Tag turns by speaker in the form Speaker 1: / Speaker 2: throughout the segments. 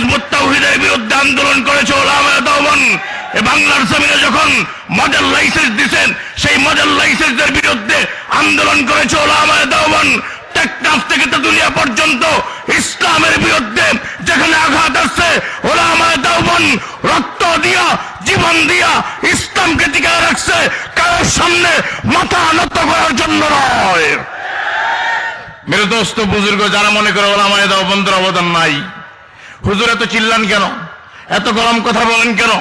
Speaker 1: Hizb ut তাওহীদের বিরুদ্ধে আন্দোলন করেছে উলামায়ে দেওবন্দ। এ বাংলার জমিনে যখন মডেল লাইসেন্স দিয়েছেন, সেই মডেল লাইসেন্সের বিরুদ্ধে আন্দোলন করেছে উলামায়ে দেওবন্দ। টেকনাফ থেকে তেতুলিয়া পর্যন্ত ইসলামের বিরুদ্ধে যেখানে আঘাত আসছে, উলামায়ে দেওবন্দ রক্ত দিয়া, জীবন দিয়া ইসলামকে টিকায় রাখছে, কারোর সামনে মাথা নত করার জন্য নয়। মেরে দোস্ত বুজুর্গ, যারা মনে করে উলামায়ে দেওবন্দের অবদান নাই, হুজুর এত চিল্লান কেন, এত গরম কথা বলেন কেন?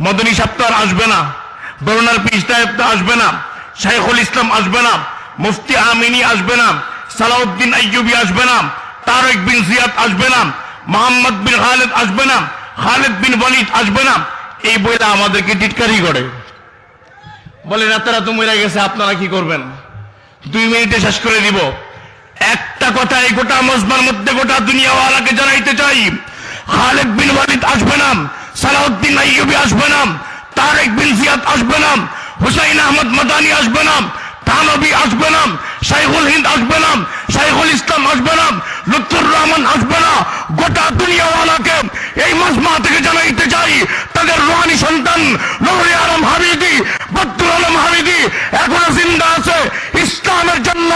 Speaker 1: মদনী সাহেব তো আর আসবে না, বরুণার পীর সাহেব তো আসবে না, শাইখুল ইসলাম আসবে না, মুফতি আমিনী আসবে না, সালাউদ্দিন আইয়ুবী আসবে না, তারেক বিন জিয়াদ আসবে না, মোহাম্মদ বিন খালেদ আসবে না, খালেদ বিন ওয়ালিদ আসবে না। এই বইটা আমাদেরকে টিটকারি করে, বলে রাতারা তো মরে গেছে, আপনারা কি করবেন? 2 মিনিটে শেষ করে দিব। একটা কথা এই গোটা মজমার মধ্যে গোটা দুনিয়াওয়ালাকে জানাইতে চাই, খালেদ বিন ওয়ালিদ আসবে না, সালাউদ্দিন আইয়ুবী আসবে না, তারেক বিন জিয়াদ আসবে না, হুসাইন আহমদ মাদানী আসবে না, থানবী আসবে না, শাইখুল হিন্দ আসবে না, শাইখুল ইসলাম আসবে না, লুৎফুর রহমান আসবে না। গোটা দুনিয়াওয়ালাকে এই মজমা থেকে জানাইতে চাই, তাদের রুহানি সন্তান নূরে আলম হামিদি, বদরুল আলম হামিদি এখনো জিন্দা আছে। ইসলামের জন্য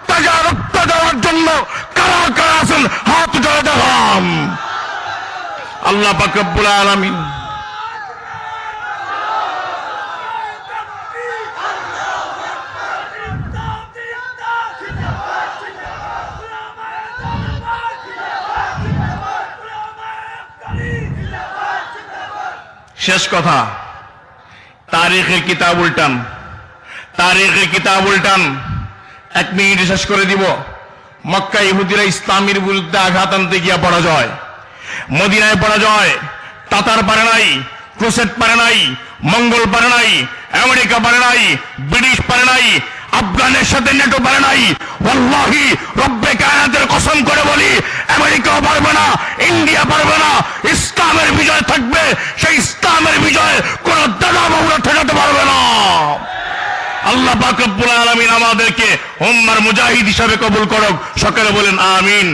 Speaker 1: তাজা রক্ত দেওয়ার জন্য কারা কারা আছেন, হাত জড়ে দেখাম। আল্লাহ পাক রব্বুল আলামিন শেষ কথা, তারিখের কিতাব উল্টান, তারিখের কিতাব উল্টান। 1 মিনিটে শেষ করে দিব। মক্কা ইহুদিরা ইসলামের বিরুদ্ধে আঘাত আনতে গিয়া পরাজয়, মদিনায় পরাজয়, তাতার পারে নাই, ক্রুসেড পারে নাই, মঙ্গল পারে নাই, আমেরিকা পারে নাই, ব্রিটিশ পারে নাই, আফগানের সাথে নেটো পারে নাই। ওয়াল্লাহি রব্বে কায়নাতের কসম করে বলি, আমেরিকাও পারবে না, ইন্ডিয়া পারবে না। ইসলামের বিজয় থাকবে, সেই ইসলামের বিজয় কোন দাদাবাবুরা ঠেকাতে পারবে না। আল্লাহ পাক রব্বুল আলামিন আমাদেরকে উম্মার মুজাহিদ হিসাবে কবুল করুক। সকলে বলেন আমিন।